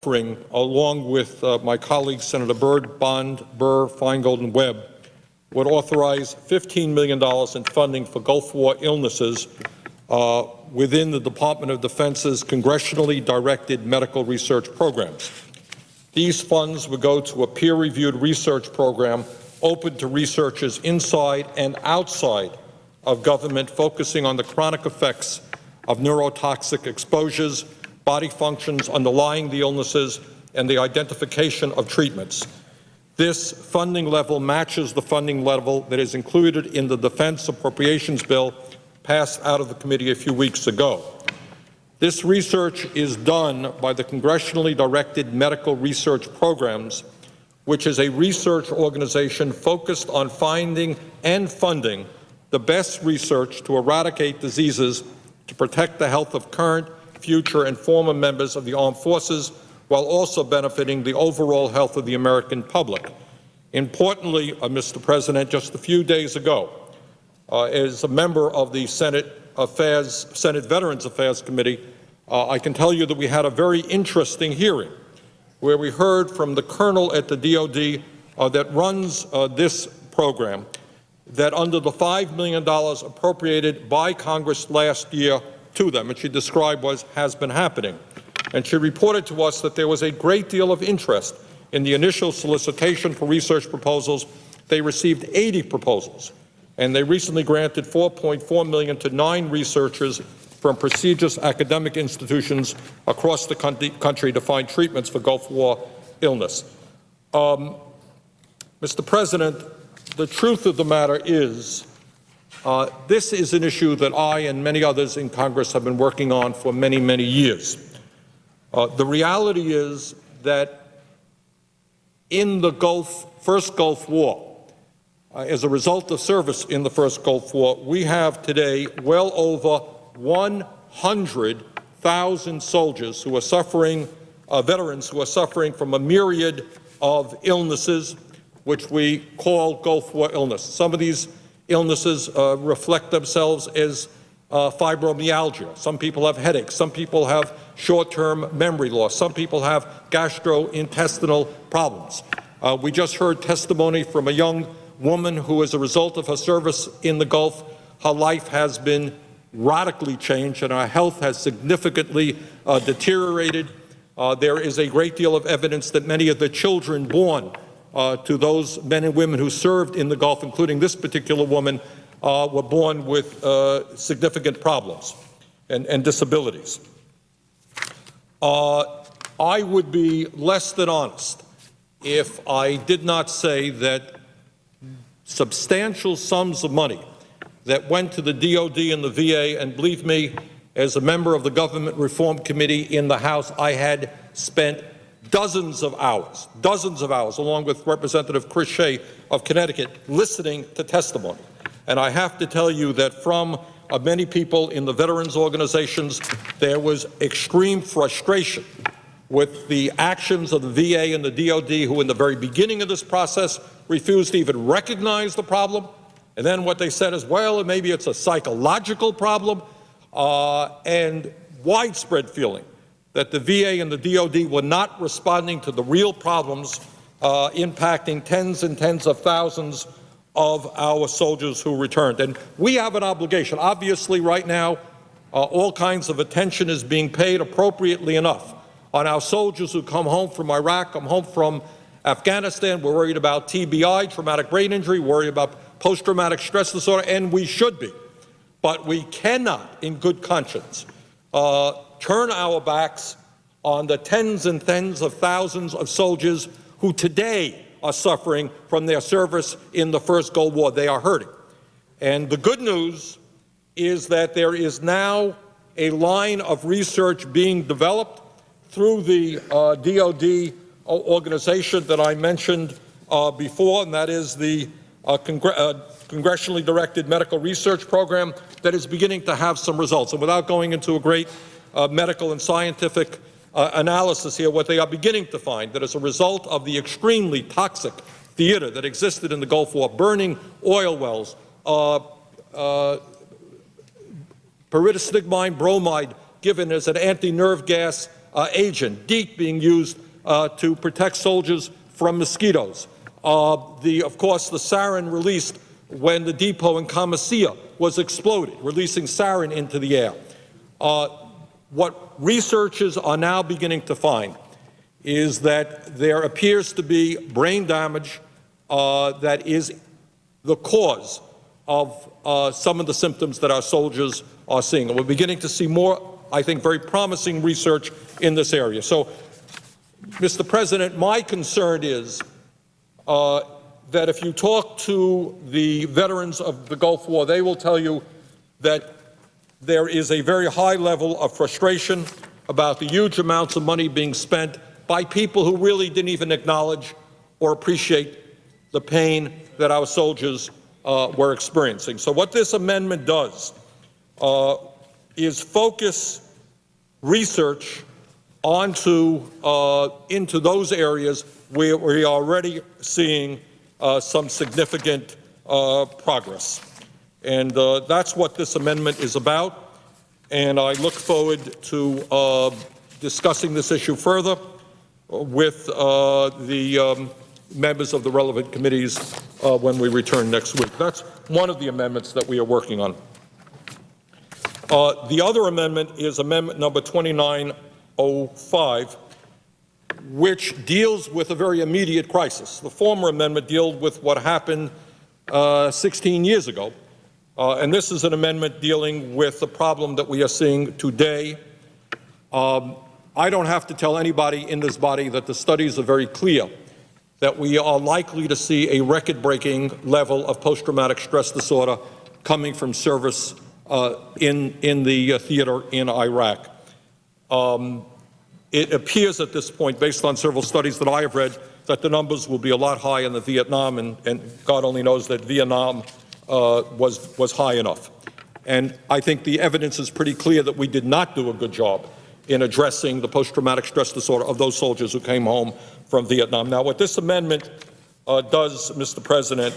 along with my colleagues, Senator Byrd, Bond, Burr, Feingold, and Webb, would authorize $15 million in funding for Gulf War illnesses within the Department of Defense's congressionally directed medical research programs. These funds would go to a peer-reviewed research program open to researchers inside and outside of government, focusing on the chronic effects of neurotoxic exposures, body functions underlying the illnesses, and the identification of treatments. This funding level matches the funding level that is included in the Defense Appropriations Bill passed out of the committee a few weeks ago. This research is done by the Congressionally Directed Medical Research Programs, which is a research organization focused on finding and funding the best research to eradicate diseases, to protect the health of current, future, and former members of the armed forces, while also benefiting the overall health of the American public. Importantly, Mr. President, just a few days ago, as a member of the Senate Veterans Affairs Committee, I can tell you that we had a very interesting hearing where we heard from the colonel at the DOD that runs this program that under the $5 million appropriated by Congress last year to them, and she described what has been happening. And she reported to us that there was a great deal of interest in the initial solicitation for research proposals. They received 80 proposals, and they recently granted $4.4 million to 9 researchers from prestigious academic institutions across the country to find treatments for Gulf War illness. Mr. President, the truth of the matter is this is an issue that I and many others in Congress have been working on for many, many years. The reality is that in the first Gulf War, as a result of service in the first Gulf War, we have today well over 100,000 soldiers who are suffering, veterans who are suffering from a myriad of illnesses, which we call Gulf War illness. Some of these illnesses reflect themselves as fibromyalgia. Some people have headaches. Some people have short-term memory loss. Some people have gastrointestinal problems. We just heard testimony from a young woman who, as a result of her service in the Gulf, her life has been radically changed and her health has significantly deteriorated. There is a great deal of evidence that many of the children born to those men and women who served in the Gulf, including this particular woman, were born with significant problems and disabilities. I would be less than honest if I did not say that substantial sums of money that went to the DOD and the VA, and believe me, as a member of the Government Reform Committee in the House, I had spent dozens of hours, along with Representative Chris Shea of Connecticut, listening to testimony. And I have to tell you that from many people in the veterans organizations, there was extreme frustration with the actions of the VA and the DOD, who in the very beginning of this process refused to even recognize the problem. And then what they said is, well, maybe it's a psychological problem, and widespread feeling that the VA and the DOD were not responding to the real problems impacting tens and tens of thousands of our soldiers who returned. And we have an obligation. Obviously, right now, all kinds of attention is being paid, appropriately enough, on our soldiers who come home from Iraq, come home from Afghanistan. We're worried about TBI, traumatic brain injury, worried about post-traumatic stress disorder, and we should be. But we cannot, in good conscience, turn our backs on the tens and tens of thousands of soldiers who today are suffering from their service in the first Gulf War. They are hurting. And the good news is that there is now a line of research being developed through the DOD organization that I mentioned before, and that is the Congressionally Directed Medical Research Program, that is beginning to have some results. And without going into a great medical and scientific analysis here, what they are beginning to find, that as a result of the extremely toxic theater that existed in the Gulf War, burning oil wells, pyridostigmine bromide given as an anti-nerve gas agent, DEET, being used to protect soldiers from mosquitoes. Of course, the sarin released when the depot in Camisea was exploded, releasing sarin into the air. What researchers are now beginning to find is that there appears to be brain damage that is the cause of some of the symptoms that our soldiers are seeing. And we're beginning to see more, I think, very promising research in this area. So, Mr. President, my concern is that if you talk to the veterans of the Gulf War, they will tell you that there is a very high level of frustration about the huge amounts of money being spent by people who really didn't even acknowledge or appreciate the pain that our soldiers were experiencing. So what this amendment does is focus research into those areas where we are already seeing some significant progress. And that's what this amendment is about. And I look forward to discussing this issue further with the members of the relevant committees when we return next week. That's one of the amendments that we are working on. The other amendment is amendment number 2905, which deals with a very immediate crisis. The former amendment dealt with what happened 16 years ago. And this is an amendment dealing with the problem that we are seeing today. I don't have to tell anybody in this body that the studies are very clear that we are likely to see a record-breaking level of post-traumatic stress disorder coming from service in the theater in Iraq. It appears at this point, based on several studies that I have read, that the numbers will be a lot higher in the Vietnam, and God only knows that Vietnam was high enough. And I think the evidence is pretty clear that we did not do a good job in addressing the post-traumatic stress disorder of those soldiers who came home from Vietnam. Now, what this amendment does, Mr. President,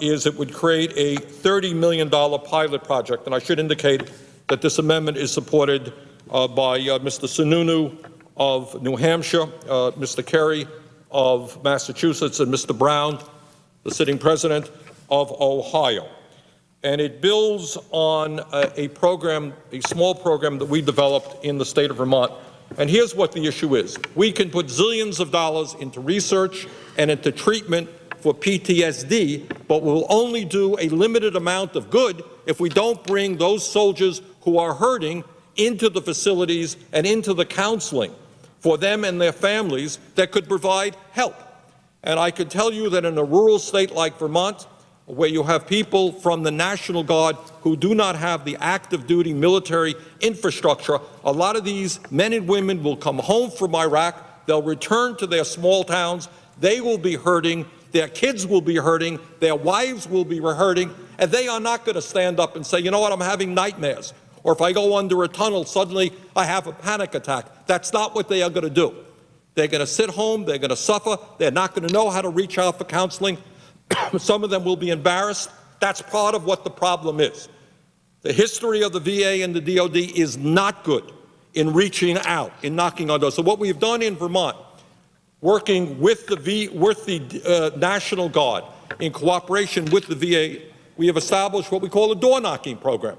is it would create a $30 million pilot project. And I should indicate that this amendment is supported by Mr. Sununu of New Hampshire, Mr. Kerry of Massachusetts, and Mr. Brown, the sitting president of Ohio. And it builds on a program, a small program that we developed in the state of Vermont. And here's what the issue is. We can put zillions of dollars into research and into treatment for PTSD, but we'll only do a limited amount of good if we don't bring those soldiers who are hurting into the facilities and into the counseling for them and their families that could provide help. And I could tell you that in a rural state like Vermont, where you have people from the National Guard who do not have the active duty military infrastructure, a lot of these men and women will come home from Iraq, they'll return to their small towns, they will be hurting, their kids will be hurting, their wives will be hurting, and they are not going to stand up and say, you know what, I'm having nightmares. Or if I go under a tunnel, suddenly I have a panic attack. That's not what they are going to do. They're going to sit home, they're going to suffer, they're not going to know how to reach out for counseling. Some of them will be embarrassed. That's part of what the problem is. The history of the VA and the DOD is not good in reaching out, in knocking on doors. So what we've done in Vermont, working with the National Guard in cooperation with the VA, we have established what we call a door-knocking program,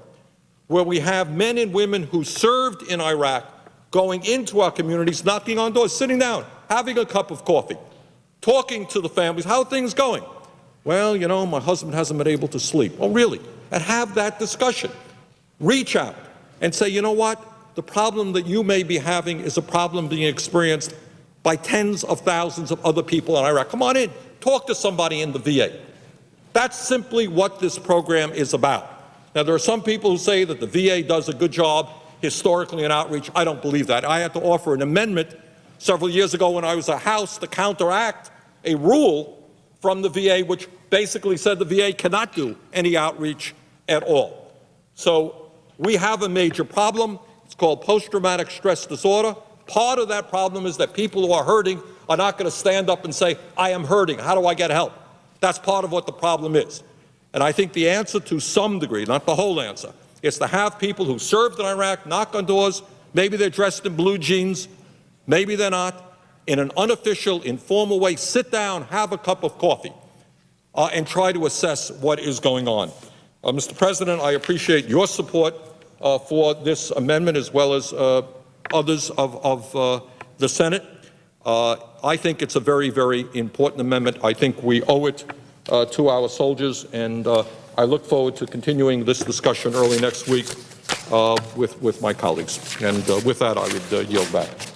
where we have men and women who served in Iraq going into our communities, knocking on doors, sitting down, having a cup of coffee, talking to the families, how are things going? Well, you know, my husband hasn't been able to sleep. Oh, really? And have that discussion. Reach out and say, you know what? The problem that you may be having is a problem being experienced by tens of thousands of other people in Iraq. Come on in. Talk to somebody in the VA. That's simply what this program is about. Now, there are some people who say that the VA does a good job historically in outreach. I don't believe that. I had to offer an amendment several years ago when I was a House to counteract a rule from the VA which basically said the VA cannot do any outreach at all. So we have a major problem. It's called post-traumatic stress disorder. Part of that problem is that people who are hurting are not going to stand up and say, I am hurting. How do I get help? That's part of what the problem is. And I think the answer to some degree, not the whole answer, is to have people who served in Iraq knock on doors, Maybe they're dressed in blue jeans. Maybe they're not. In an unofficial, informal way, sit down, have a cup of coffee, and try to assess what is going on. Mr. President, I appreciate your support for this amendment as well as others of the Senate. I think it's a very, very important amendment. I think we owe it to our soldiers, and I look forward to continuing this discussion early next week with my colleagues. And with that, I would yield back.